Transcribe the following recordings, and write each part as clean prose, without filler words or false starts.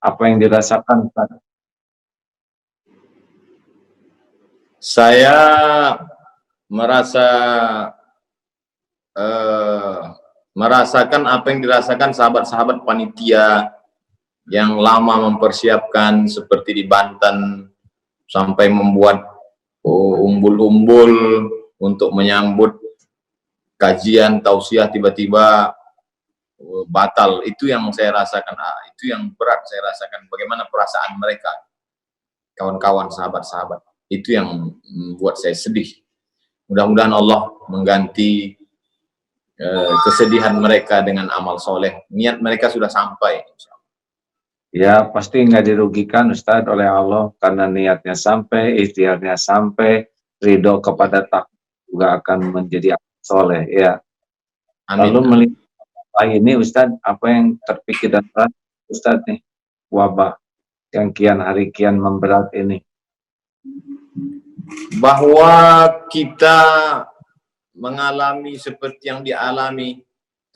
Apa yang dirasakan, Ustaz? Saya merasa merasakan apa yang dirasakan sahabat-sahabat panitia yang lama mempersiapkan, seperti di Banten sampai membuat umbul-umbul untuk menyambut kajian tausiah, tiba-tiba batal. Itu yang saya rasakan, itu yang berat saya rasakan, bagaimana perasaan mereka, kawan-kawan, sahabat-sahabat. Itu yang membuat saya sedih. Mudah-mudahan Allah mengganti kesedihan mereka dengan amal soleh. Niat mereka sudah sampai. Ya, pasti nggak dirugikan, Ustadz, oleh Allah, karena niatnya sampai, ikhtiarnya sampai, ridho kepada takdir juga akan menjadi amal soleh. Ya. Amin. Lalu melihat ini, Ustadz, apa yang terpikir dan berat, Ustadz, nih, wabah yang kian hari kian memberat ini? Bahwa kita mengalami seperti yang dialami.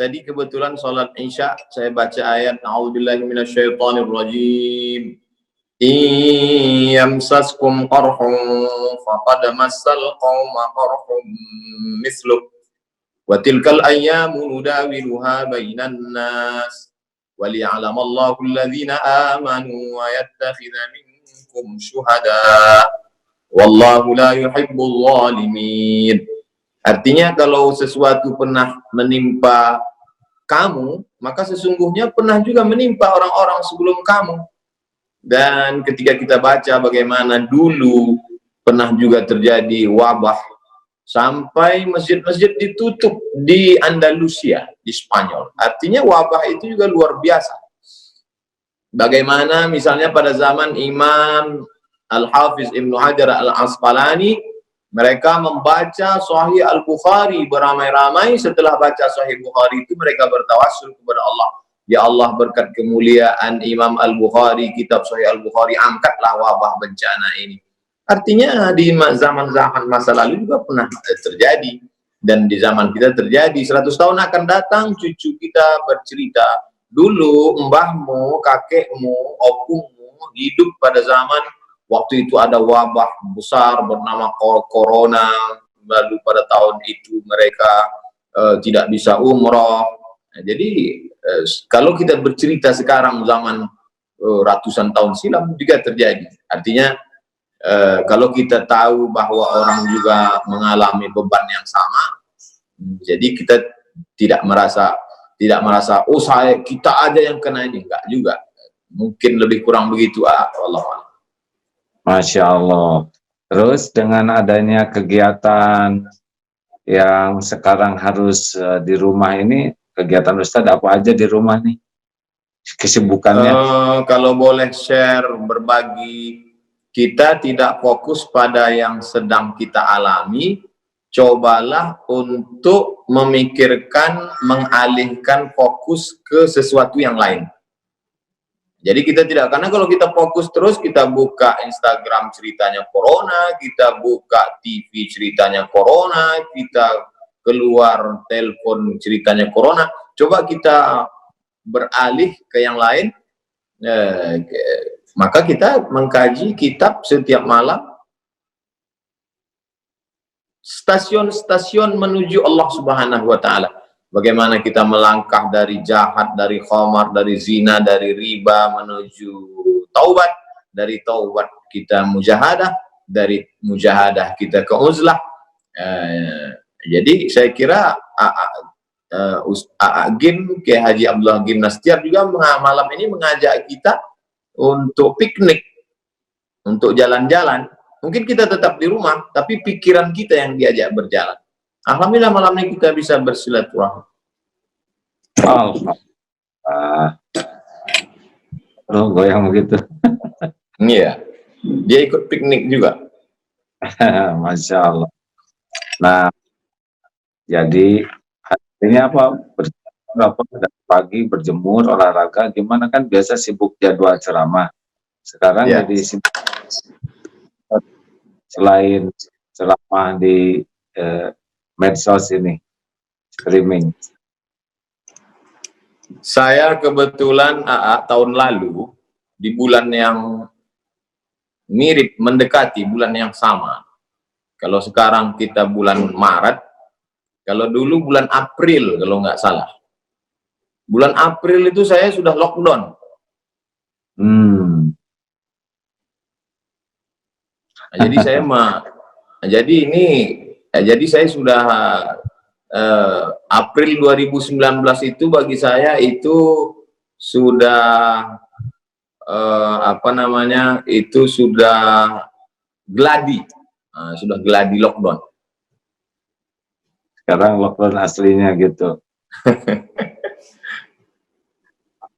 Tadi kebetulan sholat Isya, saya baca ayat A'udzubillahi minasyaitonirrajim. Yamsaskum qarhun faqad massal qauma qarhun misluh wa tilkal ayyamu nudawiluha bainan nas wa liya'lamallahu alladhina amanu wa yattakhidha minkum syuhada wallahu la yuhibbul zalimin. Artinya kalau sesuatu pernah menimpa kamu, maka sesungguhnya pernah juga menimpa orang-orang sebelum kamu. Dan ketika kita baca bagaimana dulu pernah juga terjadi wabah sampai masjid-masjid ditutup di Andalusia, di Spanyol. Artinya wabah itu juga luar biasa. Bagaimana misalnya pada zaman Imam Al-Hafiz Ibnu Hajar Al-Asqalani, mereka membaca Sahih Al-Bukhari beramai-ramai. Setelah baca Sahih Bukhari itu mereka bertawassul kepada Allah. Ya Allah, berkat kemuliaan Imam Al-Bukhari, kitab Sahih Al-Bukhari, angkatlah wabah bencana ini. Artinya di zaman-zaman masa lalu juga pernah terjadi. Dan di zaman kita terjadi. 100 tahun akan datang, cucu kita bercerita, dulu mbahmu, kakekmu, opungmu hidup pada zaman waktu itu ada wabah besar bernama corona, lalu pada tahun itu mereka tidak bisa umroh. Nah, jadi kalau kita bercerita sekarang zaman ratusan tahun silam juga terjadi. Artinya kalau kita tahu bahwa orang juga mengalami beban yang sama, jadi kita tidak merasa oh kita aja yang kena ini, enggak juga. Mungkin lebih kurang begitu, Allah. Masya Allah. Terus dengan adanya kegiatan yang sekarang harus di rumah ini, kegiatan Ustadz apa aja di rumah nih? Kesibukannya? Kalau boleh share, berbagi, kita tidak fokus pada yang sedang kita alami, cobalah untuk memikirkan, mengalihkan fokus ke sesuatu yang lain. Jadi kita tidak, karena kalau kita fokus terus, kita buka Instagram ceritanya corona, kita buka TV ceritanya corona, kita keluar telepon ceritanya corona, coba kita beralih ke yang lain, maka kita mengkaji kitab setiap malam, stasiun-stasiun menuju Allah Subhanahu wa Ta'ala. Bagaimana kita melangkah dari jahat, dari khamar, dari zina, dari riba menuju taubat, dari taubat kita mujahadah, dari mujahadah kita ke uzlah. Jadi saya kira Gim, Kiai Haji Abdullah Gim Nastiar juga malam ini mengajak kita untuk piknik, untuk jalan-jalan. Mungkin kita tetap di rumah, tapi pikiran kita yang diajak berjalan. Alhamdulillah malam ini kita bisa bersilaturahmi. Goyang begitu. Iya, dia ikut piknik juga. Masya Allah. Nah, jadi ini apa? Pagi berjemur, olahraga, gimana kan biasa sibuk jadwal ceramah. Sekarang Ya. jadi sibuk selain ceramah di medsos ini, streaming. Saya kebetulan tahun lalu di bulan yang mirip, mendekati bulan yang sama. Kalau sekarang kita bulan Maret, kalau dulu bulan April kalau nggak salah. Bulan April itu saya sudah lockdown. Jadi saya jadi saya sudah April 2019 itu bagi saya itu sudah apa namanya, itu sudah gladi, sudah gladi lockdown. Sekarang lockdown aslinya gitu.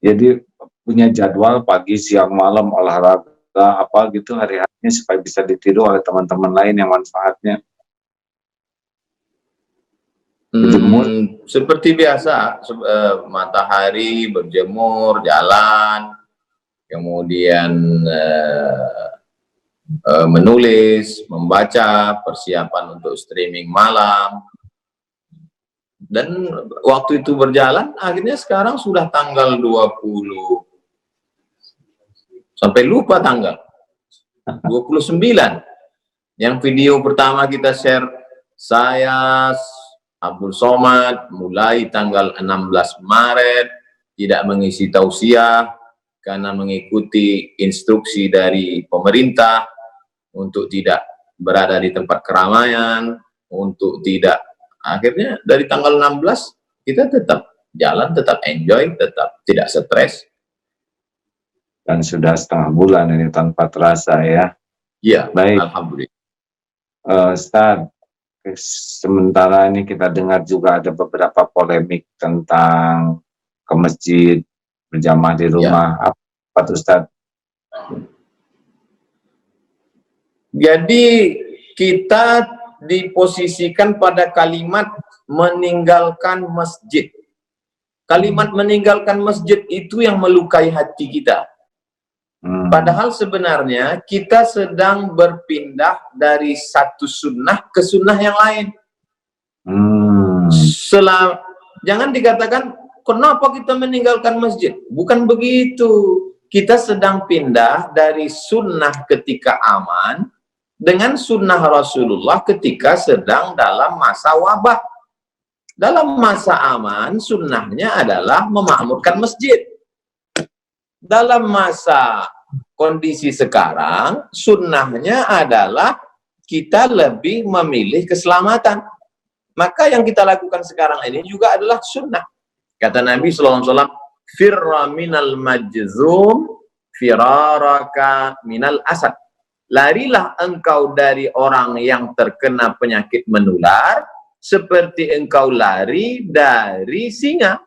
Jadi punya jadwal pagi, siang, malam, olahraga apa gitu hari-harinya supaya bisa ditiru oleh teman-teman lain yang manfaatnya. Seperti biasa, matahari, berjemur, jalan, kemudian menulis, membaca, persiapan untuk streaming malam. Dan waktu itu berjalan, akhirnya sekarang sudah tanggal 20, sampai lupa tanggal 29. Yang video pertama kita share, saya Abdul Somad mulai tanggal 16 Maret tidak mengisi tausiah karena mengikuti instruksi dari pemerintah untuk tidak berada di tempat keramaian, untuk tidak, akhirnya dari tanggal 16 kita tetap jalan, tetap enjoy, tetap tidak stres. Dan sudah setengah bulan ini tanpa terasa ya. Iya, baik. Alhamdulillah. Ustaz, sementara ini kita dengar juga ada beberapa polemik tentang ke masjid, berjamaah di rumah. Ya. Apa tuh Ustaz? Jadi kita diposisikan pada kalimat meninggalkan masjid. Kalimat meninggalkan masjid itu yang melukai hati kita. Padahal sebenarnya kita sedang berpindah dari satu sunnah ke sunnah yang lain. Jangan dikatakan, kenapa kita meninggalkan masjid? Bukan begitu. Kita sedang pindah dari sunnah ketika aman dengan sunnah Rasulullah ketika sedang dalam masa wabah. Dalam masa aman, sunnahnya adalah memakmurkan masjid. Dalam masa kondisi sekarang, sunnahnya adalah kita lebih memilih keselamatan. Maka yang kita lakukan sekarang ini juga adalah sunnah. Kata Nabi SAW, firra minal majzum, firaraka minal asad. Larilah engkau dari orang yang terkena penyakit menular, seperti engkau lari dari singa.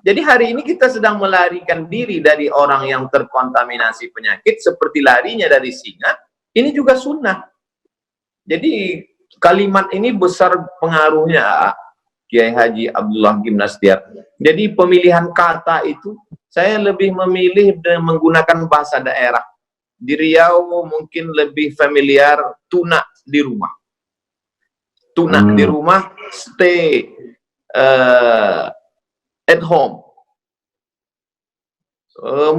Jadi hari ini kita sedang melarikan diri dari orang yang terkontaminasi penyakit seperti larinya dari singa. Ini juga sunnah. Jadi kalimat ini besar pengaruhnya, Kiai Haji Abdullah Gimnastiar. Jadi pemilihan kata itu saya lebih memilih menggunakan bahasa daerah. Di Riau mungkin lebih familiar tuna di rumah. Tuna di rumah, stay at home.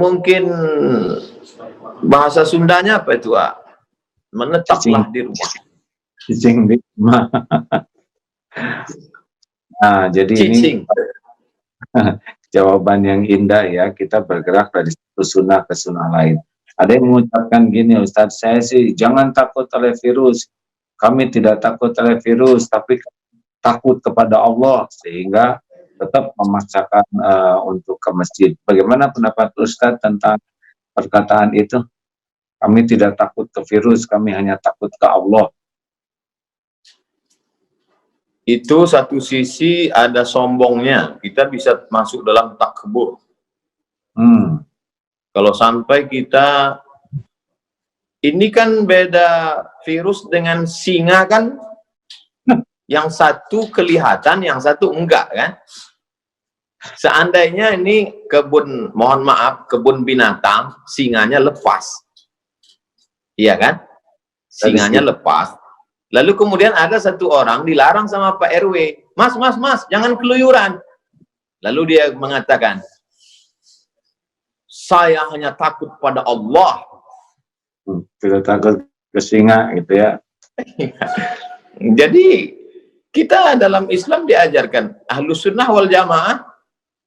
Mungkin bahasa Sundanya apa itu? Menetaplah di rumah. Cicing di rumah. Nah, jadi Cicing. Ini jawaban yang indah ya. Kita bergerak dari satu sunnah ke sunnah lain. Ada yang mengucapkan gini, Ustadz, saya sih jangan takut oleh virus. Kami tidak takut oleh virus, tapi takut kepada Allah, sehingga tetap memaksakan untuk ke masjid. Bagaimana pendapat Ustadz tentang perkataan itu? Kami tidak takut ke virus, kami hanya takut ke Allah. Itu satu sisi ada sombongnya, kita bisa masuk dalam takbur. Kalau sampai kita, ini kan beda virus dengan singa kan, yang satu kelihatan, yang satu enggak kan. Seandainya ini kebun, mohon maaf, kebun binatang, singanya lepas. Iya kan? Singanya lepas. Lalu kemudian ada satu orang dilarang sama Pak RW, mas, jangan keluyuran. Lalu dia mengatakan, saya hanya takut pada Allah. Tidak takut ke singa gitu ya. Jadi kita dalam Islam diajarkan, Ahlus Sunnah wal Jamaah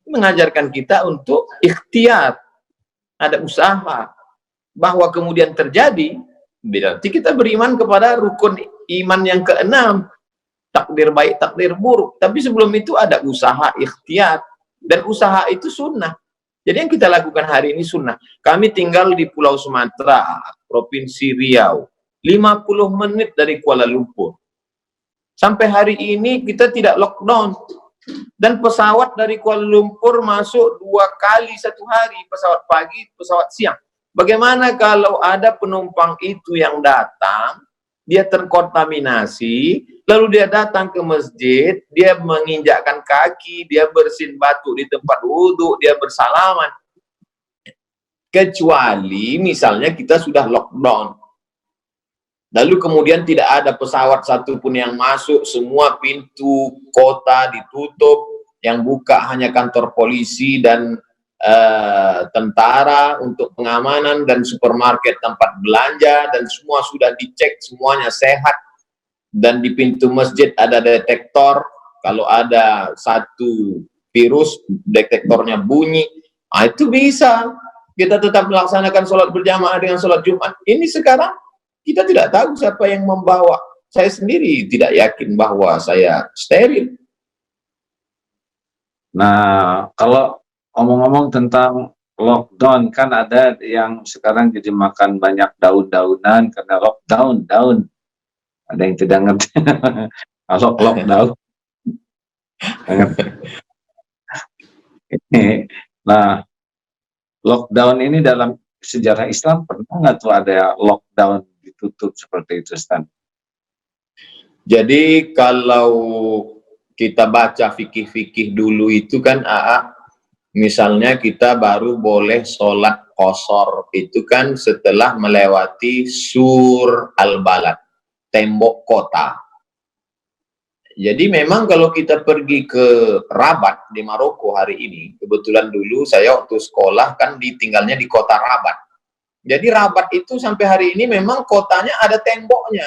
mengajarkan kita untuk ikhtiar, ada usaha, bahwa kemudian terjadi, berarti kita beriman kepada rukun iman yang keenam, takdir baik, takdir buruk. Tapi sebelum itu ada usaha ikhtiar, dan usaha itu sunnah. Jadi yang kita lakukan hari ini sunnah. Kami tinggal di Pulau Sumatera, Provinsi Riau, 50 menit dari Kuala Lumpur. Sampai hari ini kita tidak lockdown. Dan pesawat dari Kuala Lumpur masuk 2 kali satu hari, pesawat pagi, pesawat siang. Bagaimana kalau ada penumpang itu yang datang, dia terkontaminasi, lalu dia datang ke masjid, dia menginjakkan kaki, dia bersin batu di tempat wudhu, dia bersalaman. Kecuali misalnya kita sudah lockdown, lalu kemudian tidak ada pesawat satupun yang masuk, semua pintu kota ditutup, yang buka hanya kantor polisi dan tentara untuk pengamanan, dan supermarket, tempat belanja, dan semua sudah dicek, semuanya sehat. Dan di pintu masjid ada detektor, kalau ada satu virus, detektornya bunyi. Nah, itu bisa kita tetap melaksanakan sholat berjamaah dengan sholat Jumat. Ini sekarang kita tidak tahu siapa yang membawa. Saya sendiri tidak yakin bahwa saya steril. Nah, kalau omong-omong tentang lockdown, kan ada yang sekarang jadi makan banyak daun-daunan karena lockdown, daun. Ada yang tidak ngerti. Kalau lockdown. Nah, lockdown ini dalam sejarah Islam pernah nggak tuh ada lockdown ditutup seperti itu, Stan? Jadi kalau kita baca fikih-fikih dulu itu kan, misalnya kita baru boleh sholat qashar itu kan setelah melewati sur al-balad, tembok kota. Jadi memang kalau kita pergi ke Rabat di Maroko hari ini, kebetulan dulu saya waktu sekolah kan ditinggalnya di kota Rabat. Jadi Rabat itu sampai hari ini memang kotanya ada temboknya.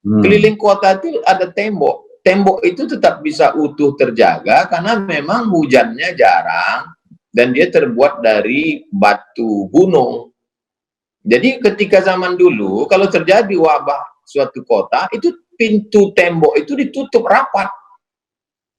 Keliling kota itu ada tembok. Tembok itu tetap bisa utuh terjaga karena memang hujannya jarang dan dia terbuat dari batu gunung. Jadi ketika zaman dulu kalau terjadi wabah suatu kota, itu pintu tembok itu ditutup rapat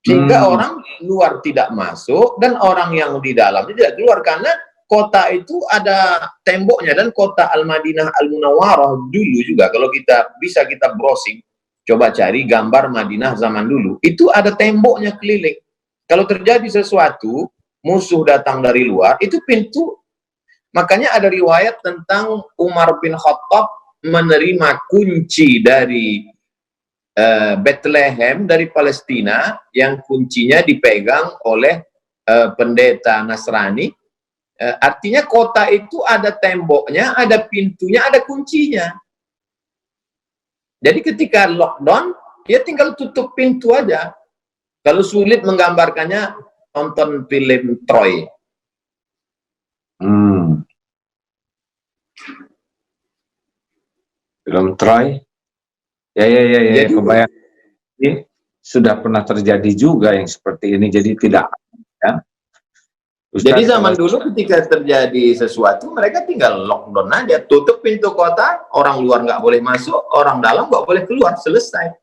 sehingga orang luar tidak masuk dan orang yang di dalam tidak keluar, karena kota itu ada temboknya. Dan kota Al-Madinah Al-Munawwarah dulu juga, kalau kita bisa kita browsing, coba cari gambar Madinah zaman dulu, itu ada temboknya keliling. Kalau terjadi sesuatu, musuh datang dari luar, itu pintu. Makanya ada riwayat tentang Umar bin Khattab menerima kunci dari Bethlehem, dari Palestina, yang kuncinya dipegang oleh pendeta Nasrani. Artinya kota itu ada temboknya, ada pintunya, ada kuncinya. Jadi ketika lockdown, dia tinggal tutup pintu aja. Kalau sulit menggambarkannya, tonton film Troy. Film Troy? Ya, Jadi, kebayang. Ini sudah pernah terjadi juga yang seperti ini, jadi tidak. Ya. Ustaz, jadi zaman dulu ketika terjadi sesuatu, mereka tinggal lockdown aja, tutup pintu kota, orang luar nggak boleh masuk, orang dalam nggak boleh keluar, selesai.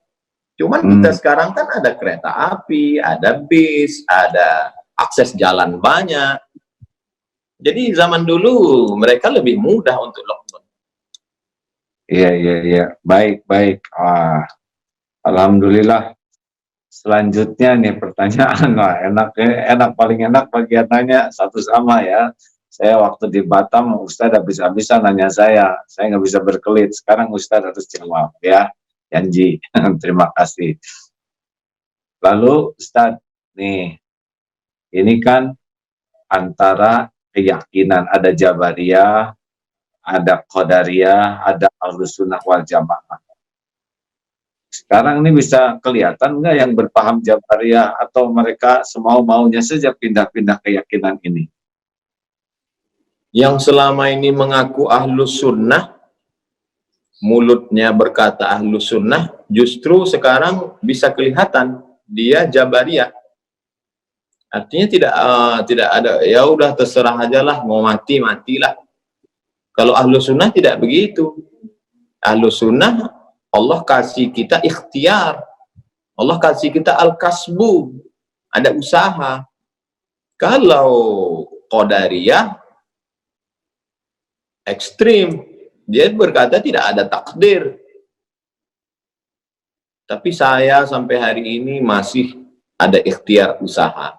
Cuman kita sekarang kan ada kereta api, ada bis, ada akses jalan banyak. Jadi zaman dulu mereka lebih mudah untuk lockdown. Iya. Baik. Alhamdulillah. Selanjutnya nih pertanyaan, enak paling enak bagiannya satu sama ya. Saya waktu di Batam, Ustadz habis-habisan nanya saya nggak bisa berkelit. Sekarang Ustadz harus jawab ya, janji. Terima kasih. Lalu Ustadz, nih, ini kan antara keyakinan, ada Jabariyah, ada Qadariyah, ada Ahlus Sunnah wal Jamaah. Sekarang ini bisa kelihatan nggak yang berpaham Jabariyah, atau mereka semau-maunya saja pindah-pindah keyakinan ini? Yang selama ini mengaku ahlus sunnah, mulutnya berkata ahlus sunnah, justru sekarang bisa kelihatan dia Jabariyah. Artinya tidak ada, ya udah terserah aja lah, mau mati matilah. Kalau ahlus sunnah tidak begitu. Ahlus sunnah, Allah kasih kita ikhtiar, Allah kasih kita al-kasbu, ada usaha. Kalau Qadariyah ekstrim, dia berkata tidak ada takdir. Tapi saya sampai hari ini masih ada ikhtiar usaha.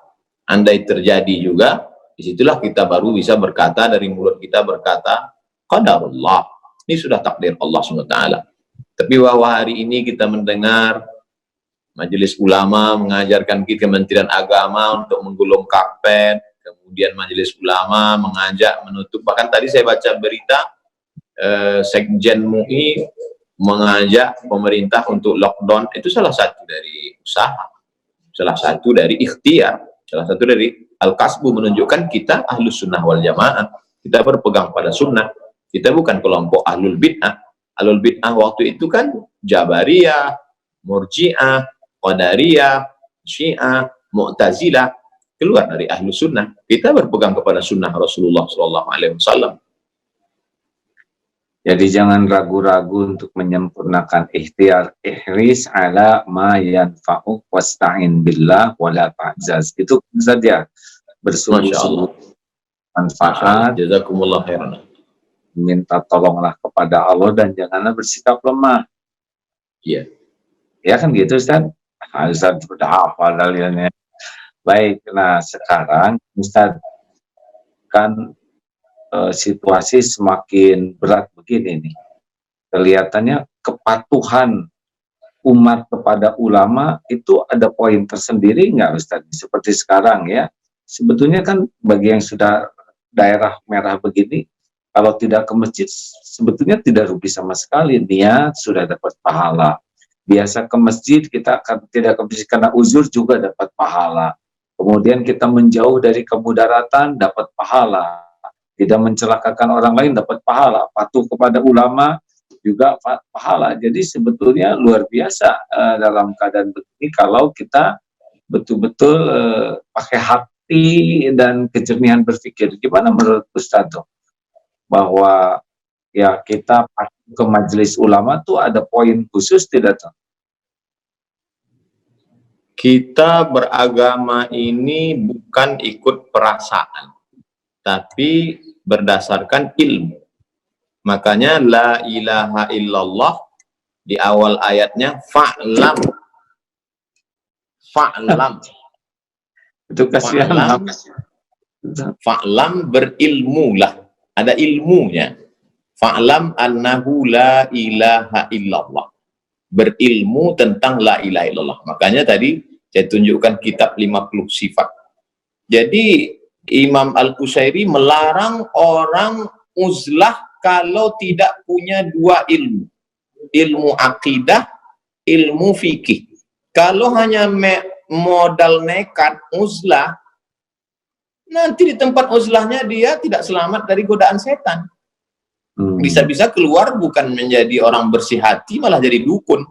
Andai terjadi juga, disitulah kita baru bisa berkata, dari mulut kita berkata, qadarullah, ini sudah takdir Allah SWT. Tapi bahwa hari ini kita mendengar Majelis Ulama mengajarkan kita, Kementerian Agama untuk menggulung karpet, kemudian Majelis Ulama mengajak menutup, bahkan tadi saya baca berita Sekjen MUI mengajak pemerintah untuk lockdown. Itu salah satu dari usaha, salah satu dari ikhtiar, salah satu dari al-kasbu, menunjukkan kita ahlus sunnah wal jamaah, kita berpegang pada sunnah, kita bukan kelompok ahlul bid'ah. Ahlul bid'ah waktu itu kan Jabariyah, Murji'ah, Qadariyah, Syiah, Mu'tazilah, keluar dari ahlus sunnah. Kita berpegang kepada sunnah Rasulullah SAW. Jadi jangan ragu-ragu untuk menyempurnakan ikhtiar. Ihris ala ma yanfa'uk wasta'in billah wala ta'jaz. Itu saja, bersungguh-sungguh manfaat, jazakumullah khairan, minta tolonglah kepada Allah dan janganlah bersikap lemah. Iya. Ya kan gitu Ustaz? Ustaz sudah hafal dalilnya. Baik, nah sekarang Ustaz, kan situasi semakin berat begini nih. Kelihatannya kepatuhan umat kepada ulama itu ada poin tersendiri nggak Ustaz? Seperti sekarang ya, sebetulnya kan bagi yang sudah daerah merah begini, kalau tidak ke masjid sebetulnya tidak rugi sama sekali, niat sudah dapat pahala. Biasa ke masjid, kita akan tidak ke masjid karena uzur juga dapat pahala. Kemudian kita menjauh dari kemudaratan dapat pahala. Tidak mencelakakan orang lain dapat pahala, patuh kepada ulama juga pahala. Jadi sebetulnya luar biasa dalam keadaan begini kalau kita betul-betul pakai hati dan kejernihan berpikir. Gimana menurut Ustaz bahwa ya kita ke majelis ulama tuh ada poin khusus tidak tuh? Kita beragama ini bukan ikut perasaan, tapi berdasarkan ilmu. Makanya la ilaha illallah di awal ayatnya fa'lam. Fa'lam. Itu kasihan. Fa'lam, berilmulah. Ada ilmunya. Fa'lam annahu la ilaha illallah. Berilmu tentang la ilaha illallah. Makanya tadi saya tunjukkan kitab 50 sifat. Jadi Imam Al-Qusairi melarang orang uzlah kalau tidak punya dua ilmu. Ilmu akidah, ilmu fikih. Kalau hanya modal nekat uzlah, nanti di tempat uzlahnya dia tidak selamat dari godaan setan. Bisa-bisa keluar bukan menjadi orang bersih hati, malah jadi dukun.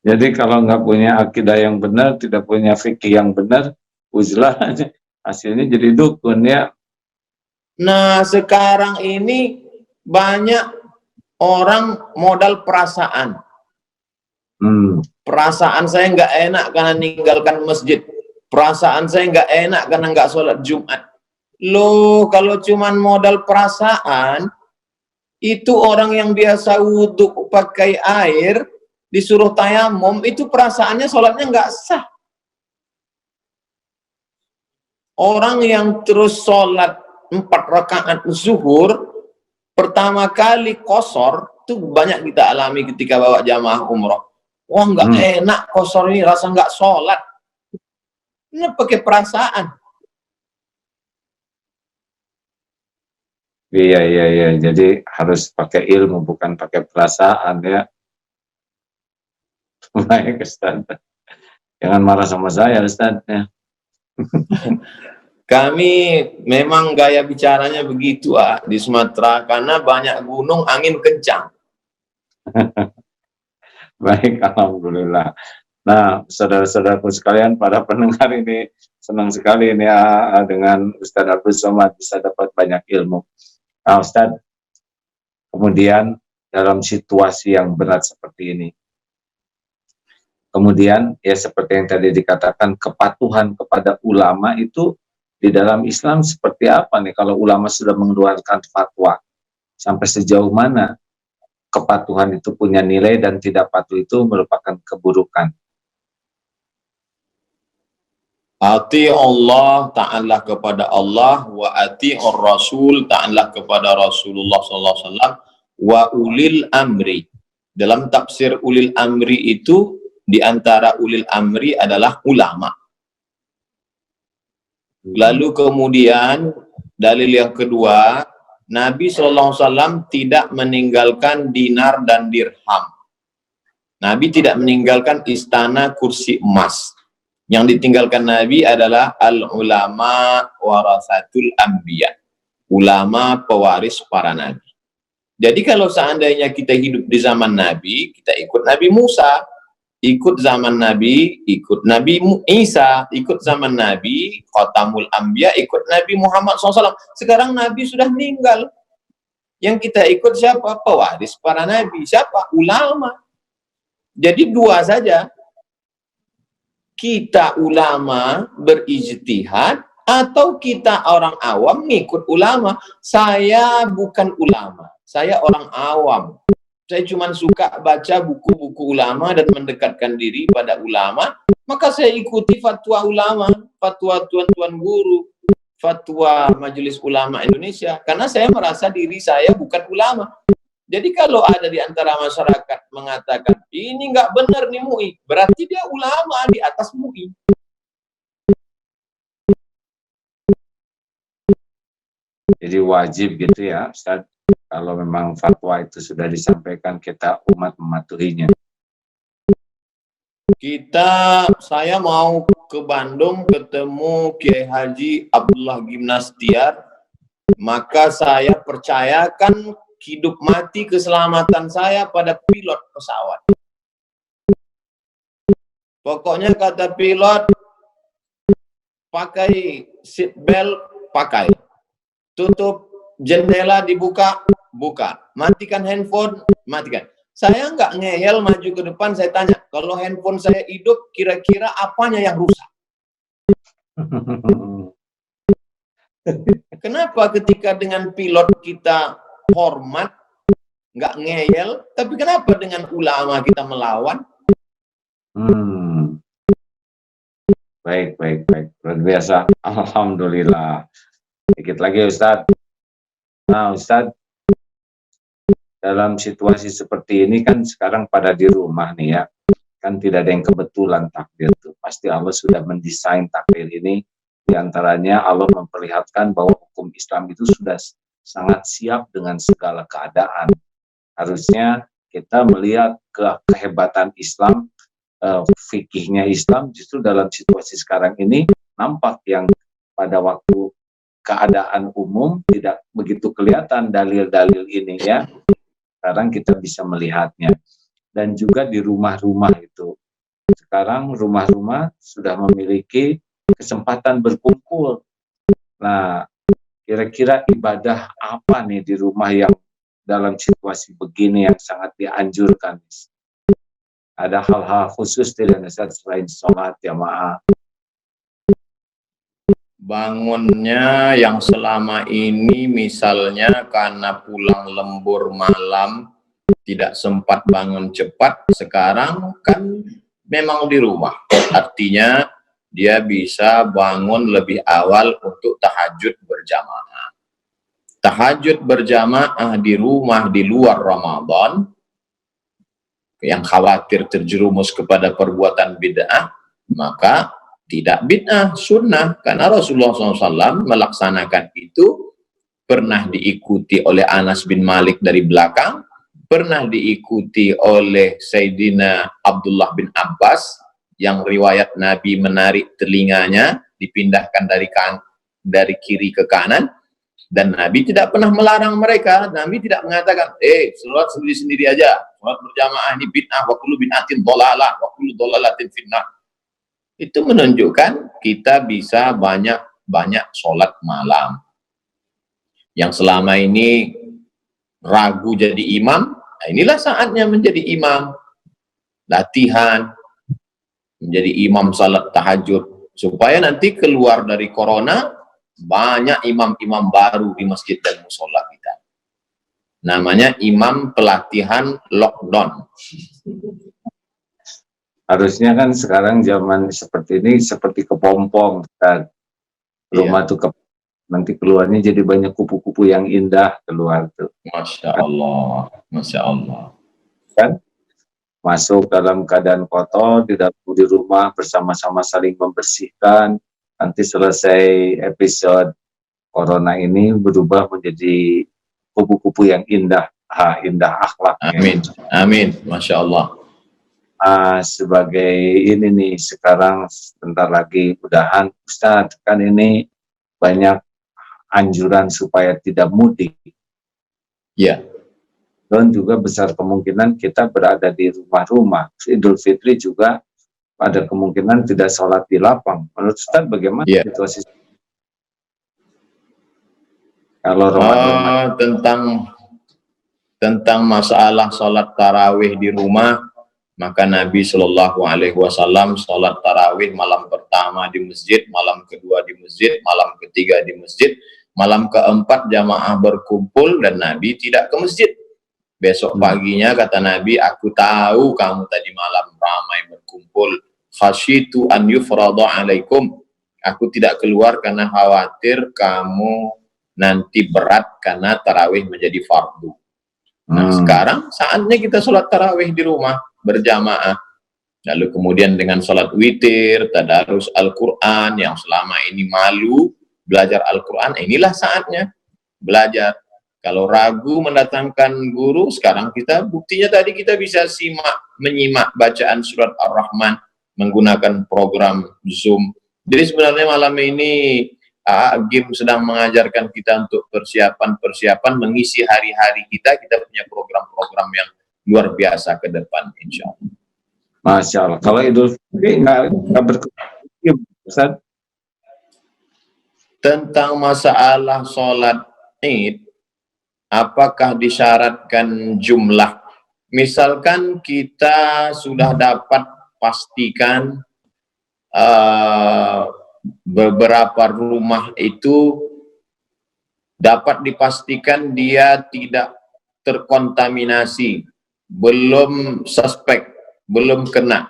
Jadi kalau nggak punya akidah yang benar, tidak punya fikih yang benar, uzlah hasilnya jadi dukun ya. Nah sekarang ini banyak orang modal perasaan. Perasaan saya nggak enak karena meninggalkan masjid. Perasaan saya nggak enak karena nggak sholat Jumat. Loh, kalau cuman modal perasaan, itu orang yang biasa wudhu pakai air, disuruh tayamum, itu perasaannya sholatnya nggak sah. Orang yang terus sholat 4 rakaat zuhur, pertama kali kosor, itu banyak kita alami ketika bawa jamaah umroh. Wah, nggak enak kosor ini, rasa nggak sholat. Ini pakai perasaan. Iya. Jadi harus pakai ilmu, bukan pakai perasaan ya. Baik Ustaz. Jangan marah sama saya Ustaz ya. Kami memang gaya bicaranya begitu di Sumatera, karena banyak gunung, angin kencang. Baik, alhamdulillah. Nah, saudara-saudaraku sekalian, para pendengar ini senang sekali ini dengan Ustadz Abdul Somad bisa dapat banyak ilmu. Nah, Ustadz, kemudian dalam situasi yang berat seperti ini, kemudian ya seperti yang tadi dikatakan, kepatuhan kepada ulama itu di dalam Islam seperti apa nih kalau ulama sudah mengeluarkan fatwa? Sampai sejauh mana kepatuhan itu punya nilai dan tidak patuh itu merupakan keburukan? Ati Allah, ta'ala kepada Allah, wa ati'ur Rasul, ta'ala kepada Rasulullah SAW, wa ulil amri. Dalam tafsir ulil amri itu, di antara ulil amri adalah ulama. Lalu kemudian, dalil yang kedua, Nabi SAW tidak meninggalkan dinar dan dirham. Nabi tidak meninggalkan istana kursi emas. Yang ditinggalkan Nabi adalah al-ulama warasatul anbiya. Ulama pewaris para nabi. Jadi kalau seandainya kita hidup di zaman Nabi, kita ikut Nabi Musa, ikut zaman Nabi, ikut Nabi Isa, ikut zaman Nabi, Khatamul Anbiya, ikut Nabi Muhammad SAW. Sekarang Nabi sudah meninggal. Yang kita ikut siapa? Pewaris para nabi. Siapa? Ulama. Jadi dua saja. Kita ulama berijtihad atau kita orang awam ngikut ulama. Saya bukan ulama, saya orang awam. Saya cuma suka baca buku-buku ulama dan mendekatkan diri pada ulama, maka saya ikuti fatwa ulama, fatwa tuan-tuan guru, fatwa Majelis Ulama Indonesia, karena saya merasa diri saya bukan ulama. Jadi kalau ada di antara masyarakat mengatakan, ini nggak benar nih MUI, berarti dia ulama di atas MUI. Jadi wajib gitu ya, Ustaz, kalau memang fatwa itu sudah disampaikan, kita umat mematuhinya. Saya mau ke Bandung ketemu Kiai Haji Abdullah Gimnastiar, maka saya percayakan hidup mati keselamatan saya pada pilot pesawat. Pokoknya kata pilot, pakai seat belt, pakai. Tutup jendela dibuka, buka. Matikan handphone, matikan. Saya nggak ngeyel maju ke depan, saya tanya, kalau handphone saya hidup, kira-kira apanya yang rusak? Kenapa ketika dengan pilot kita hormat, nggak ngeyel, tapi kenapa dengan ulama kita melawan? Baik, luar biasa. Alhamdulillah. Dikit lagi Ustadz. Nah Ustadz, dalam situasi seperti ini kan sekarang pada di rumah nih ya, kan tidak ada yang kebetulan takdir tuh. Pasti Allah sudah mendesain takdir ini. Di antaranya Allah memperlihatkan bahwa hukum Islam itu sudah sangat siap dengan segala keadaan. Harusnya kita melihat kehebatan Islam, fikihnya Islam justru dalam situasi sekarang ini nampak yang pada waktu keadaan umum tidak begitu kelihatan dalil-dalil ini ya. Sekarang kita bisa melihatnya. Dan juga di rumah-rumah itu. Sekarang rumah-rumah sudah memiliki kesempatan berkumpul. Nah, kira-kira ibadah apa nih di rumah yang dalam situasi begini yang sangat dianjurkan? Ada hal-hal khusus tidak selain sholat jamaah? Bangunnya yang selama ini misalnya karena pulang lembur malam tidak sempat bangun cepat, sekarang kan memang di rumah. Artinya dia bisa bangun lebih awal untuk tahajud berjamaah. Tahajud berjamaah di rumah di luar Ramadan, yang khawatir terjerumus kepada perbuatan bid'ah, maka tidak bid'ah, sunnah. Karena Rasulullah SAW melaksanakan itu, pernah diikuti oleh Anas bin Malik dari belakang, pernah diikuti oleh Sayyidina Abdullah bin Abbas, yang riwayat Nabi menarik telinganya, dipindahkan dari dari kiri ke kanan, dan Nabi tidak pernah melarang mereka. Nabi tidak mengatakan, sholat sendiri-sendiri aja, sholat berjamaah ini bid'ah, wa kullu bid'atin dhalalah, wa kullu dhalalatin finnar. Itu menunjukkan kita bisa banyak sholat malam. Yang selama ini ragu jadi imam, nah inilah saatnya menjadi imam. Latihan, menjadi imam salat tahajud. Supaya nanti keluar dari corona, banyak imam-imam baru di masjid dan musola kita. Namanya imam pelatihan lockdown. Harusnya kan sekarang zaman seperti ini seperti kepompong, kan? Rumah tuh nanti keluarnya jadi banyak kupu-kupu yang indah keluar tuh. Masya Allah, Masya Allah. Kan? Masuk dalam keadaan kotor, di rumah bersama-sama saling membersihkan. Nanti selesai episode corona ini berubah menjadi kupu-kupu yang indah, indah akhlaknya. Amin, amin, Masya Allah. Sebagai ini nih, sekarang sebentar lagi mudahan Ustadz, kan ini banyak anjuran supaya tidak mudik. Ya. Dan juga besar kemungkinan kita berada di rumah-rumah. Idul Fitri juga ada kemungkinan tidak sholat di lapang. Menurut Ustadz bagaimana situasi? Kalau Ramadan tentang masalah sholat tarawih di rumah, maka Nabi Shallallahu Alaihi Wasallam sholat tarawih malam pertama di masjid, malam kedua di masjid, malam ketiga di masjid, malam keempat jamaah berkumpul dan Nabi tidak ke masjid. Besok paginya kata Nabi, aku tahu kamu tadi malam ramai berkumpul, khasyitu an yufrada alaikum. Aku tidak keluar karena khawatir kamu nanti berat karena tarawih menjadi fardu. Nah, sekarang saatnya kita sholat tarawih di rumah berjamaah. Lalu kemudian dengan sholat witir, tadarus Al-Quran yang selama ini malu belajar Al-Quran, inilah saatnya belajar. Kalau ragu mendatangkan guru, sekarang kita buktinya tadi kita bisa menyimak bacaan surat Ar-Rahman menggunakan program Zoom. Jadi sebenarnya malam ini Gim sedang mengajarkan kita untuk persiapan mengisi hari-hari kita. Kita punya program-program yang luar biasa ke depan, insya Allah. Masya Allah. Kalau Idul Fitri nggak berkesan tentang masalah sholat Id, apakah disyaratkan jumlah? Misalkan kita sudah dapat pastikan beberapa rumah itu dapat dipastikan dia tidak terkontaminasi, belum suspek, belum kena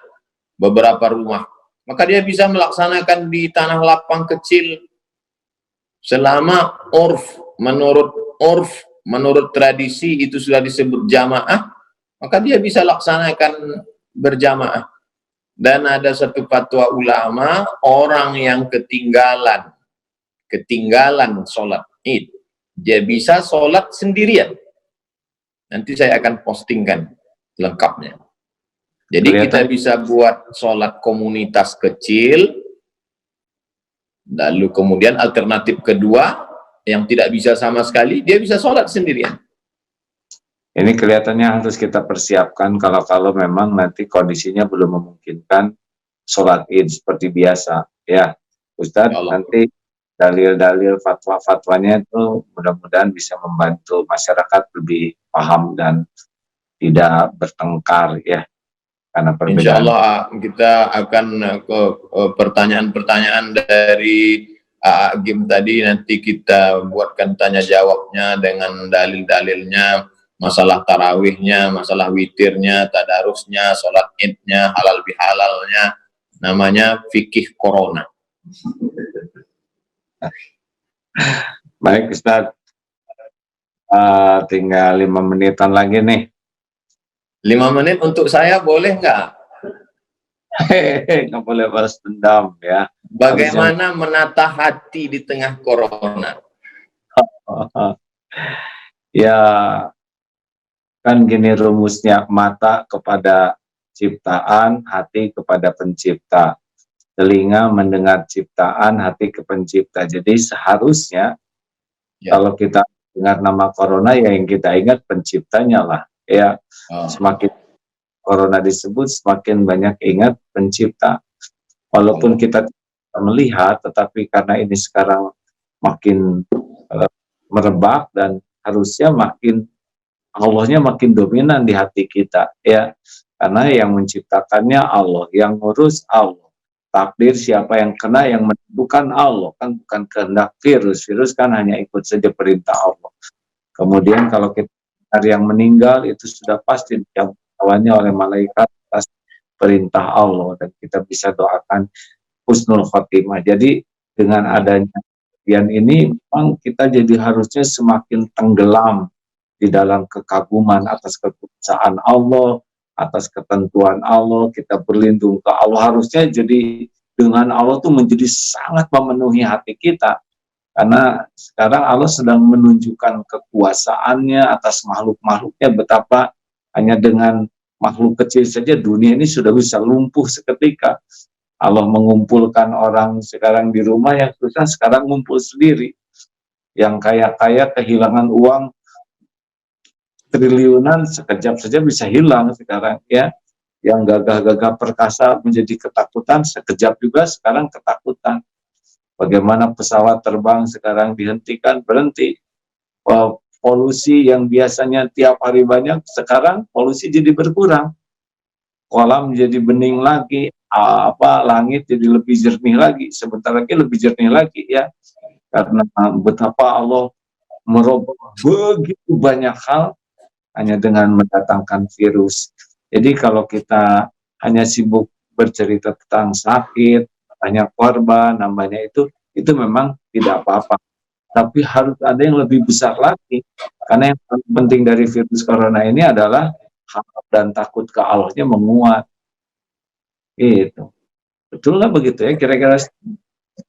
beberapa rumah, maka dia bisa melaksanakan di tanah lapang kecil selama menurut tradisi itu sudah disebut jamaah, maka dia bisa laksanakan berjamaah. Dan ada satu fatwa ulama, orang yang ketinggalan sholat Id, dia bisa sholat sendirian. Nanti saya akan postingkan lengkapnya. Jadi kita bisa buat sholat komunitas kecil, lalu kemudian alternatif kedua, yang tidak bisa sama sekali, dia bisa sholat sendirian. Ini kelihatannya harus kita persiapkan kalau memang nanti kondisinya belum memungkinkan sholat Id seperti biasa. Ya, Ustadz, nanti dalil-dalil fatwa-fatwanya itu mudah-mudahan bisa membantu masyarakat lebih paham dan tidak bertengkar ya. Karena perbedaan. Insya Allah kita akan ke pertanyaan-pertanyaan dari Gim tadi, nanti kita buatkan tanya jawabnya dengan dalil-dalilnya, masalah tarawihnya, masalah witirnya, tadarusnya, sholat idnya, halal bihalalnya, namanya fikih corona. Baik Ustadz, tinggal 5 menitan lagi nih. 5 menit untuk saya boleh nggak? Nggak boleh balas dendam ya. Bagaimana menata hati di tengah corona? Ya, kan gini rumusnya, mata kepada ciptaan, hati kepada pencipta. telinga mendengar ciptaan, hati ke pencipta. Jadi seharusnya kalau kita dengar nama corona, ya yang kita ingat penciptanya lah. Ya, semakin corona disebut, semakin banyak ingat pencipta. Walaupun kita tidak melihat, tetapi karena ini sekarang makin merebak dan harusnya makin Allahnya makin dominan di hati kita, ya, karena yang menciptakannya Allah, yang ngurus Allah, takdir siapa yang kena, yang menentukan Allah, kan bukan kehendak virus kan hanya ikut saja perintah Allah. Kemudian kalau kita ada yang meninggal, itu sudah pasti dicabut nyawanya oleh malaikat atas perintah Allah, dan kita bisa doakan husnul khotimah. Jadi dengan adanya kejadian ini, memang kita jadi harusnya semakin tenggelam di dalam kekaguman atas kekuasaan Allah, atas ketentuan Allah, kita berlindung ke Allah. Harusnya jadi dengan Allah tuh menjadi sangat memenuhi hati kita, karena sekarang Allah sedang menunjukkan kekuasaannya atas makhluk-makhluknya, betapa hanya dengan makhluk kecil saja dunia ini sudah bisa lumpuh seketika. Allah mengumpulkan orang sekarang di rumah yang susah sekarang ngumpul sendiri, yang kaya-kaya kehilangan uang triliunan sekejap saja bisa hilang sekarang, ya. Yang gagah-gagah perkasa menjadi ketakutan, sekejap juga sekarang ketakutan. Bagaimana pesawat terbang sekarang dihentikan, berhenti. Polusi yang biasanya tiap hari banyak, sekarang polusi jadi berkurang. Kolam jadi bening lagi, langit jadi lebih jernih lagi, sebentar lagi lebih jernih lagi, ya. Karena betapa Allah merubah begitu banyak hal hanya dengan mendatangkan virus. Jadi kalau kita hanya sibuk bercerita tentang sakit, banyak korban, namanya itu memang tidak apa-apa. Tapi harus ada yang lebih besar lagi. Karena yang paling penting dari virus corona ini adalah harap dan takut ke Allahnya menguat. Itu. Betul nggak begitu ya kira-kira?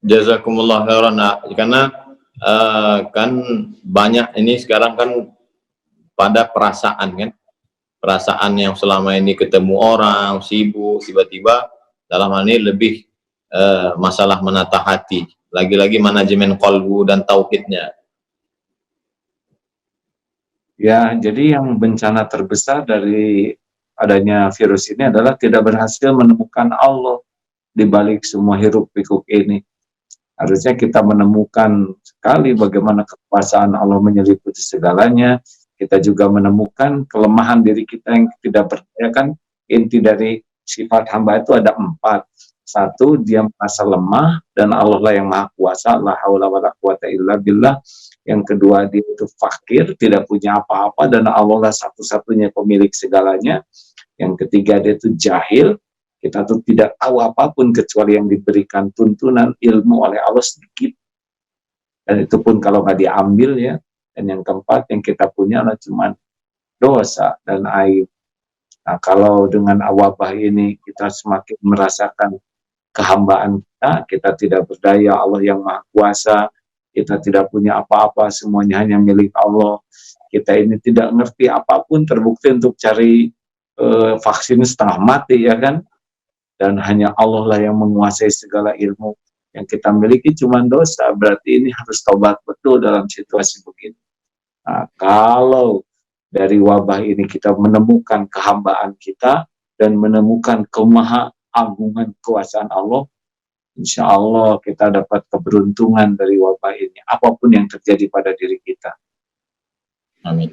Jazakumullah khairan. Karena kan banyak ini sekarang kan pada perasaan kan, perasaan yang selama ini ketemu orang sibuk, tiba-tiba dalam hal ini lebih masalah menata hati, lagi-lagi manajemen qalbu dan tauhidnya. Ya, jadi yang bencana terbesar dari adanya virus ini adalah tidak berhasil menemukan Allah di balik semua hiruk pikuk ini. Harusnya kita menemukan sekali bagaimana kekuasaan Allah menyeliputi segalanya. Kita juga menemukan kelemahan diri kita yang tidak berdaya. Kan inti dari sifat hamba itu ada 4. 1, dia merasa lemah dan Allah lah yang maha kuasa, la haula wala quwata illa billah. Yang kedua, dia itu fakir, tidak punya apa-apa, dan Allah lah satu-satunya pemilik segalanya. Yang ketiga, dia itu jahil, kita tuh tidak tahu apapun kecuali yang diberikan tuntunan ilmu oleh Allah sedikit, dan itu pun kalau nggak diambil, ya. Dan yang keempat, yang kita punya adalah cuma dosa dan aib. Nah, kalau dengan wabah ini kita semakin merasakan kehambaan kita tidak berdaya, Allah yang maha kuasa, kita tidak punya apa-apa, semuanya hanya milik Allah. Kita ini tidak ngerti apapun, terbukti untuk cari vaksin setengah mati, ya kan? Dan hanya Allah lah yang menguasai segala ilmu. Yang kita miliki cuma dosa, berarti ini harus taubat betul dalam situasi begini. Nah, kalau dari wabah ini kita menemukan kehambaan kita dan menemukan kemaha-agungan kekuasaan Allah, insya Allah kita dapat keberuntungan dari wabah ini, apapun yang terjadi pada diri kita. Amin.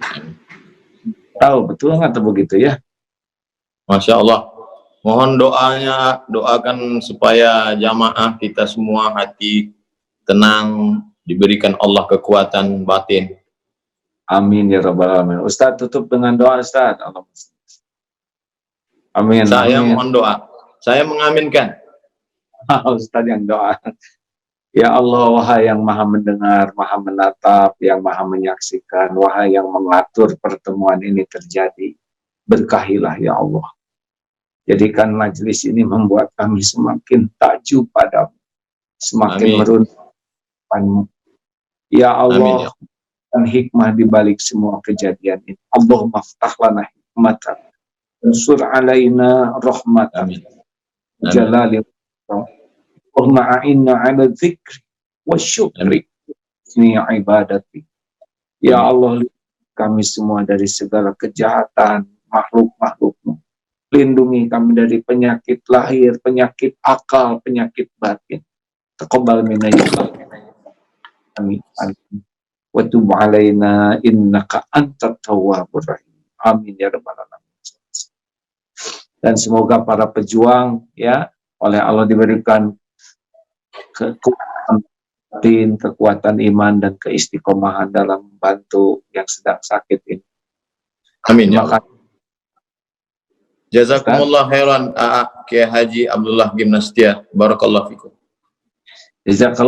Tahu betul nggak atau begitu ya? Masya Allah. Mohon doanya, doakan supaya jamaah kita semua hati tenang, diberikan Allah kekuatan batin. Amin ya rabbal alamin. Ustaz tutup dengan doa, Ustaz. Amin. Saya amin. mohon doa. Saya mengaminkan. Ustaz yang doa. Ya Allah, wahai yang maha mendengar, maha menatap, yang maha menyaksikan, wahai yang mengatur pertemuan ini terjadi, berkahilah ya Allah. Jadikan majelis ini membuat kami semakin takjub padamu, semakin merundukkanmu. Ya Allah, dan hikmah di balik semua kejadian ini. Allahumma ftah lana hikmatan, unsur alaina rahmatan, jalali Allahumma a'inna 'ala dzikri wasyukri ni ibadati. Ya Allah, kami semua dari segala kejahatan makhluk-makhluk-Mu. Lindungi kami dari penyakit lahir, penyakit akal, penyakit batin. Taqabbal minna ya amin. Wa tub 'alaina innaka antat tawwabur rahim. Amin ya rabbal alamin. Dan semoga para pejuang ya oleh Allah diberikan kekuatan iman dan keistiqomahan dalam membantu yang sedang sakit ini. Amin ya Terima Allah. Jazakumullah khairan Kiai Haji Abdullah Gimnastia. Barakallahu fikum. Jazakallah